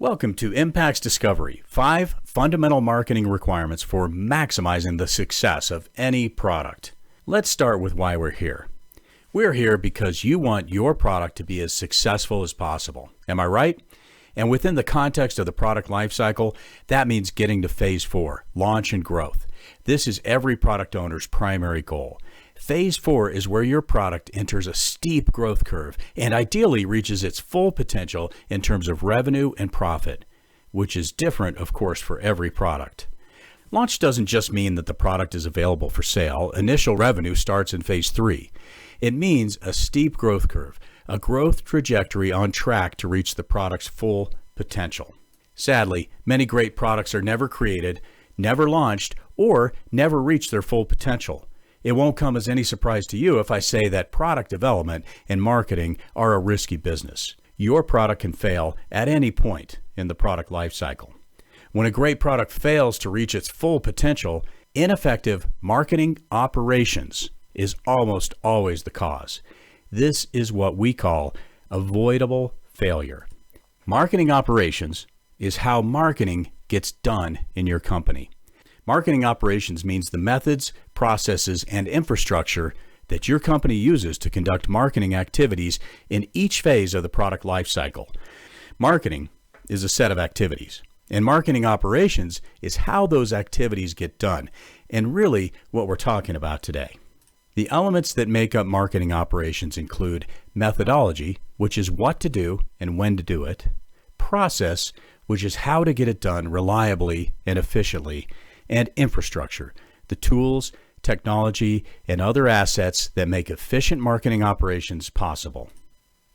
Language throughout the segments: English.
Welcome to MPaX Discovery, 5 fundamental marketing requirements for maximizing the success of any product. Let's start with why we're here. We're here because you want your product to be as successful as possible. Am I right? And within the context of the product lifecycle, that means getting to phase 4, launch and growth. This is every product owner's primary goal. Phase 4 is where your product enters a steep growth curve and ideally reaches its full potential in terms of revenue and profit, which is different, of course, for every product. Launch doesn't just mean that the product is available for sale. Initial revenue starts in phase 3. It means a steep growth curve, a growth trajectory on track to reach the product's full potential. Sadly, many great products are never created, never launched, or never reach their full potential. It won't come as any surprise to you if I say that product development and marketing are a risky business. Your product can fail at any point in the product lifecycle. When a great product fails to reach its full potential, ineffective marketing operations is almost always the cause. This is what we call avoidable failure. Marketing operations is how marketing gets done in your company. Marketing operations means the methods, processes, and infrastructure that your company uses to conduct marketing activities in each phase of the product lifecycle. Marketing is a set of activities, and marketing operations is how those activities get done, and really what we're talking about today. The elements that make up marketing operations include methodology, which is what to do and when to do it, process, which is how to get it done reliably and efficiently, and infrastructure, the tools, technology, and other assets that make efficient marketing operations possible.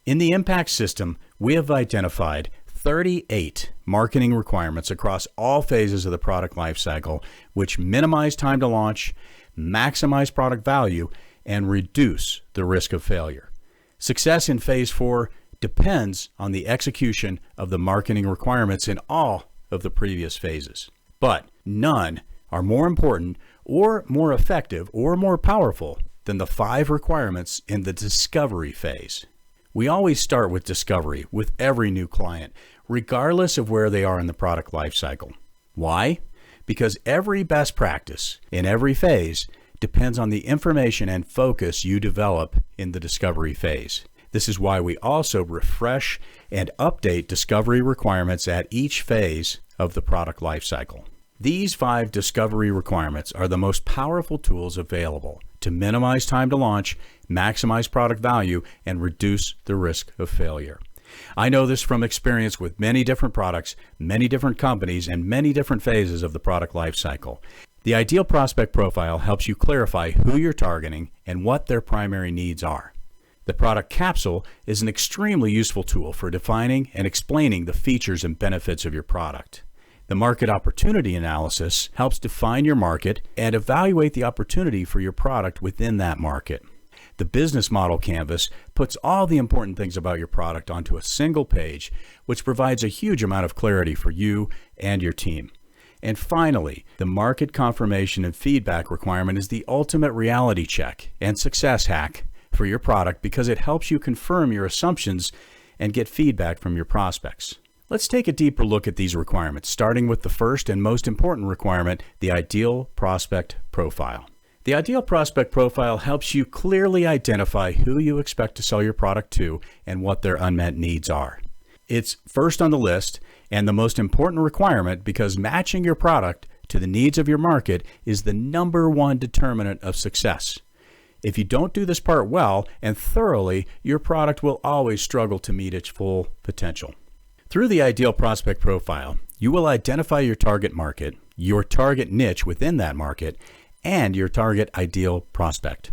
In the MPaX system, we have identified 38 marketing requirements across all phases of the product lifecycle, which minimize time to launch, maximize product value, and reduce the risk of failure. Success in phase 4 depends on the execution of the marketing requirements in all of the previous phases. But none are more important or more effective or more powerful than the 5 requirements in the discovery phase. We always start with discovery with every new client, regardless of where they are in the product lifecycle. Why? Because every best practice in every phase depends on the information and focus you develop in the discovery phase. This is why we also refresh and update discovery requirements at each phase of the product lifecycle. These 5 discovery requirements are the most powerful tools available to minimize time to launch, maximize product value, and reduce the risk of failure. I know this from experience with many different products, many different companies, and many different phases of the product lifecycle. The ideal prospect profile helps you clarify who you're targeting and what their primary needs are. The product capsule is an extremely useful tool for defining and explaining the features and benefits of your product. The market opportunity analysis helps define your market and evaluate the opportunity for your product within that market. The business model canvas puts all the important things about your product onto a single page, which provides a huge amount of clarity for you and your team. And finally, the market confirmation and feedback requirement is the ultimate reality check and success hack for your product because it helps you confirm your assumptions and get feedback from your prospects. Let's take a deeper look at these requirements, starting with the first and most important requirement, the ideal prospect profile. The ideal prospect profile helps you clearly identify who you expect to sell your product to and what their unmet needs are. It's first on the list and the most important requirement because matching your product to the needs of your market is the number one determinant of success. If you don't do this part well and thoroughly, your product will always struggle to meet its full potential. Through the ideal prospect profile, you will identify your target market, your target niche within that market, and your target ideal prospect.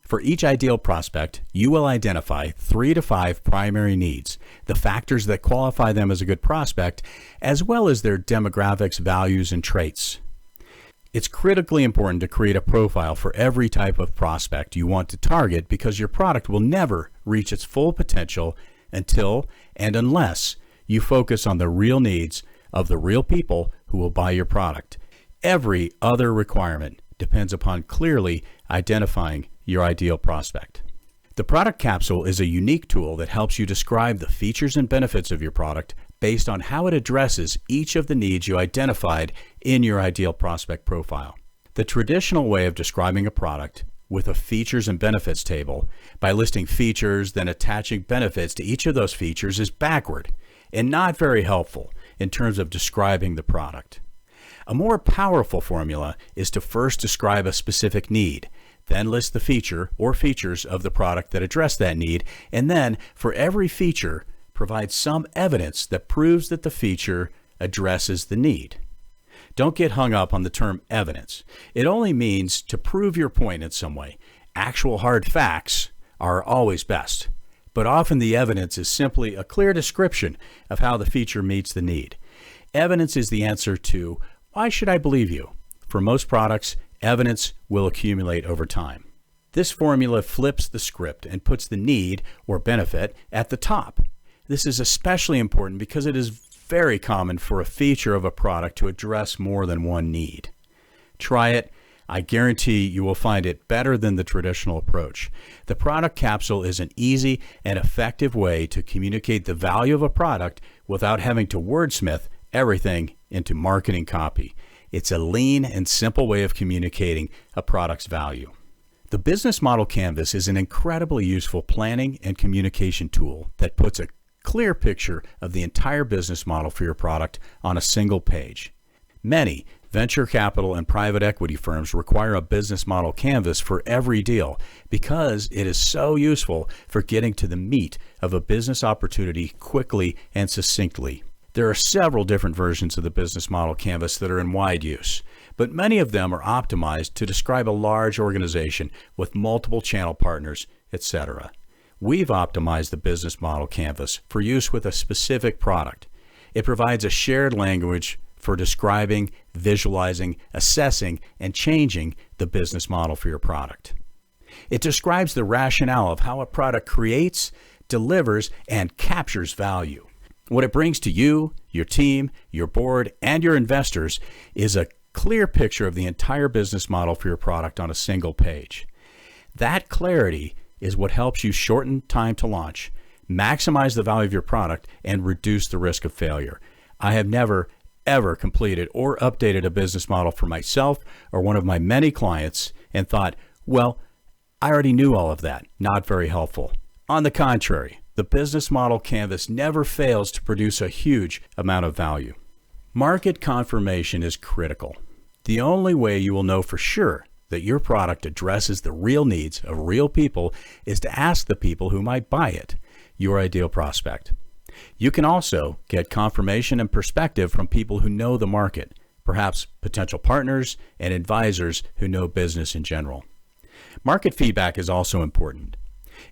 For each ideal prospect, you will identify 3 to 5 primary needs, the factors that qualify them as a good prospect, as well as their demographics, values, and traits. It's critically important to create a profile for every type of prospect you want to target because your product will never reach its full potential until and unless you focus on the real needs of the real people who will buy your product. Every other requirement depends upon clearly identifying your ideal prospect. The product capsule is a unique tool that helps you describe the features and benefits of your product, based on how it addresses each of the needs you identified in your ideal prospect profile. The traditional way of describing a product with a features and benefits table by listing features, then attaching benefits to each of those features is backward and not very helpful in terms of describing the product. A more powerful formula is to first describe a specific need, then list the feature or features of the product that address that need, and then for every feature, provide some evidence that proves that the feature addresses the need. Don't get hung up on the term evidence. It only means to prove your point in some way. Actual hard facts are always best, but often the evidence is simply a clear description of how the feature meets the need. Evidence is the answer to, why should I believe you? For most products, evidence will accumulate over time. This formula flips the script and puts the need or benefit at the top. This is especially important because it is very common for a feature of a product to address more than one need. Try it. I guarantee you will find it better than the traditional approach. The product capsule is an easy and effective way to communicate the value of a product without having to wordsmith everything into marketing copy. It's a lean and simple way of communicating a product's value. The business model canvas is an incredibly useful planning and communication tool that puts a clear picture of the entire business model for your product on a single page. Many venture capital and private equity firms require a business model canvas for every deal because it is so useful for getting to the meat of a business opportunity quickly and succinctly. There are several different versions of the business model canvas that are in wide use, but many of them are optimized to describe a large organization with multiple channel partners, etc. We've optimized the business model canvas for use with a specific product. It provides a shared language for describing, visualizing, assessing, and changing the business model for your product. It describes the rationale of how a product creates, delivers, and captures value. What it brings to you, your team, your board, and your investors is a clear picture of the entire business model for your product on a single page. That clarity is what helps you shorten time to launch, maximize the value of your product, and reduce the risk of failure. I have never, ever completed or updated a business model for myself or one of my many clients and thought, well, I already knew all of that. Not very helpful. On the contrary, the business model canvas never fails to produce a huge amount of value. Market confirmation is critical. The only way you will know for sure that your product addresses the real needs of real people is to ask the people who might buy it, your ideal prospect. You can also get confirmation and perspective from people who know the market, perhaps potential partners and advisors who know business in general. Market feedback is also important.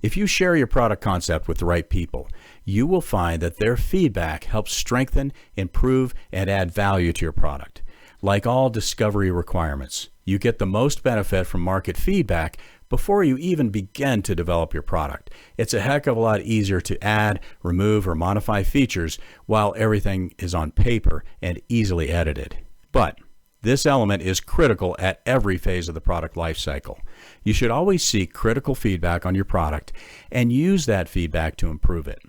If you share your product concept with the right people, you will find that their feedback helps strengthen, improve, and add value to your product. Like all discovery requirements, you get the most benefit from market feedback before you even begin to develop your product. It's a heck of a lot easier to add, remove, or modify features while everything is on paper and easily edited. But this element is critical at every phase of the product lifecycle. You should always seek critical feedback on your product and use that feedback to improve it.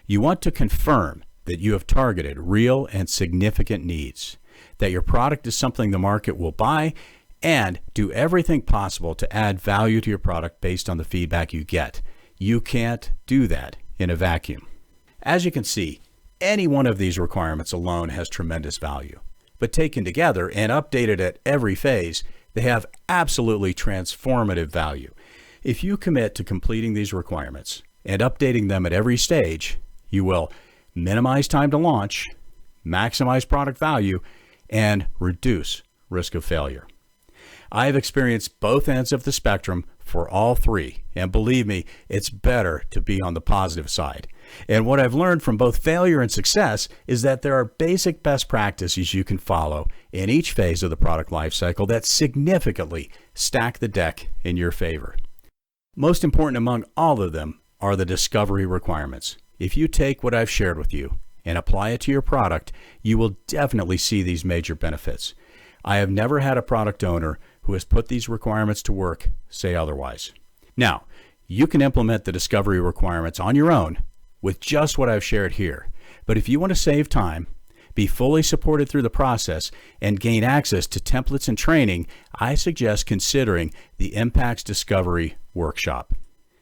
You want to confirm that you have targeted real and significant needs, that your product is something the market will buy, and do everything possible to add value to your product based on the feedback you get. You can't do that in a vacuum. As you can see, any one of these requirements alone has tremendous value, but taken together and updated at every phase, they have absolutely transformative value. If you commit to completing these requirements and updating them at every stage, you will minimize time to launch, maximize product value, and reduce risk of failure. I have experienced both ends of the spectrum for all three, and believe me, it's better to be on the positive side. And what I've learned from both failure and success is that there are basic best practices you can follow in each phase of the product lifecycle that significantly stack the deck in your favor. Most important among all of them are the discovery requirements. If you take what I've shared with you and apply it to your product, you will definitely see these major benefits. I have never had a product owner who has put these requirements to work say otherwise. Now, you can implement the discovery requirements on your own with just what I've shared here, But if you want to save time, be fully supported through the process, and gain access to templates and training, I suggest considering the MPaX Discovery Workshop.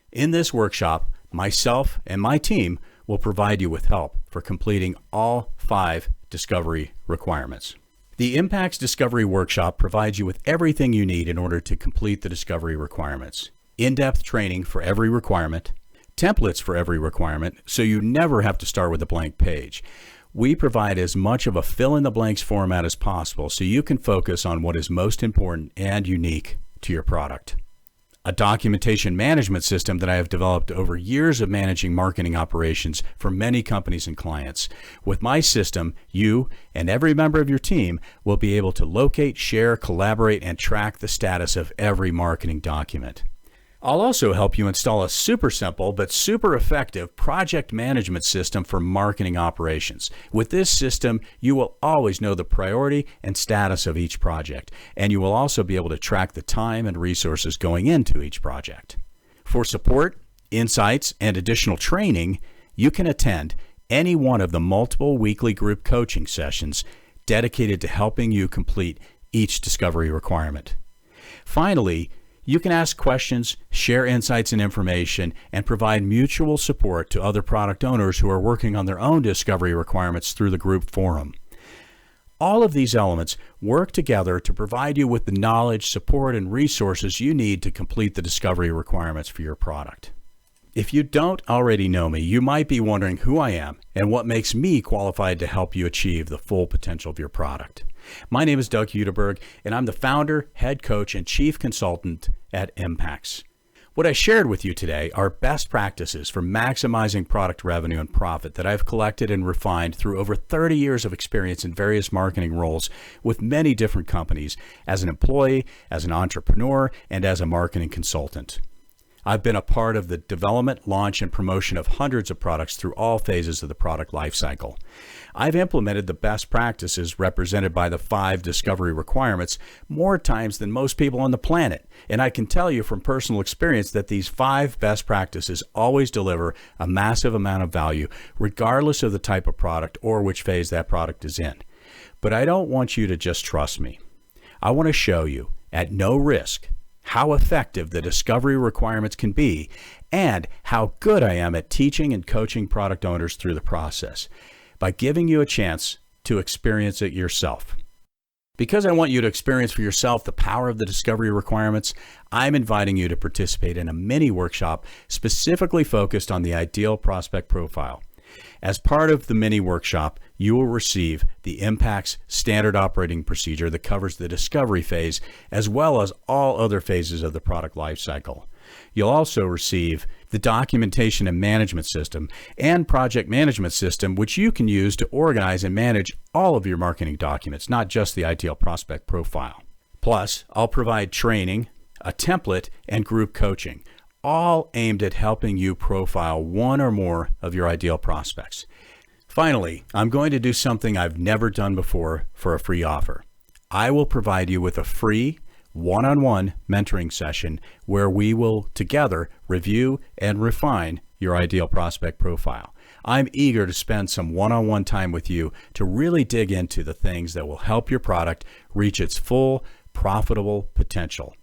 In this workshop, myself and my team will provide you with help for completing all 5 discovery requirements. The MPaX Discovery Workshop provides you with everything you need in order to complete the discovery requirements. In-depth training for every requirement, templates for every requirement, so you never have to start with a blank page. We provide as much of a fill-in-the-blanks format as possible so you can focus on what is most important and unique to your product. A documentation management system that I have developed over years of managing marketing operations for many companies and clients. With my system, you and every member of your team will be able to locate, share, collaborate, and track the status of every marketing document. I'll also help you install a super simple but super effective project management system for marketing operations. With this system, you will always know the priority and status of each project, and you will also be able to track the time and resources going into each project. For support, insights, and additional training, you can attend any one of the multiple weekly group coaching sessions dedicated to helping you complete each discovery requirement. Finally, you can ask questions, share insights and information, and provide mutual support to other product owners who are working on their own discovery requirements through the group forum. All of these elements work together to provide you with the knowledge, support, and resources you need to complete the discovery requirements for your product. If you don't already know me, you might be wondering who I am and what makes me qualified to help you achieve the full potential of your product. My name is Doug Hudiburg, and I'm the founder, head coach, and chief consultant at MPaX. What I shared with you today are best practices for maximizing product revenue and profit that I've collected and refined through over 30 years of experience in various marketing roles with many different companies as an employee, as an entrepreneur, and as a marketing consultant. I've been a part of the development, launch, and promotion of hundreds of products through all phases of the product lifecycle. I've implemented the best practices represented by the 5 discovery requirements more times than most people on the planet, and I can tell you from personal experience that these 5 best practices always deliver a massive amount of value regardless of the type of product or which phase that product is in. But I don't want you to just trust me. I want to show you, at no risk, how effective the discovery requirements can be, and how good I am at teaching and coaching product owners through the process by giving you a chance to experience it yourself. Because I want you to experience for yourself the power of the discovery requirements, I'm inviting you to participate in a mini workshop specifically focused on the ideal prospect profile. As part of the mini workshop, you will receive the MPaX standard operating procedure that covers the discovery phase as well as all other phases of the product lifecycle. You'll also receive the documentation and management system and project management system, which you can use to organize and manage all of your marketing documents, not just the ideal prospect profile. Plus, I'll provide training, a template, and group coaching, all aimed at helping you profile one or more of your ideal prospects. Finally, I'm going to do something I've never done before for a free offer. I will provide you with a free one-on-one mentoring session where we will together review and refine your ideal prospect profile. I'm eager to spend some one-on-one time with you to really dig into the things that will help your product reach its full, profitable potential.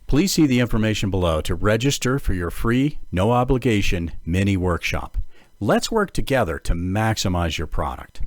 Please see the information below to register for your free, no obligation mini workshop. Let's work together to maximize your product.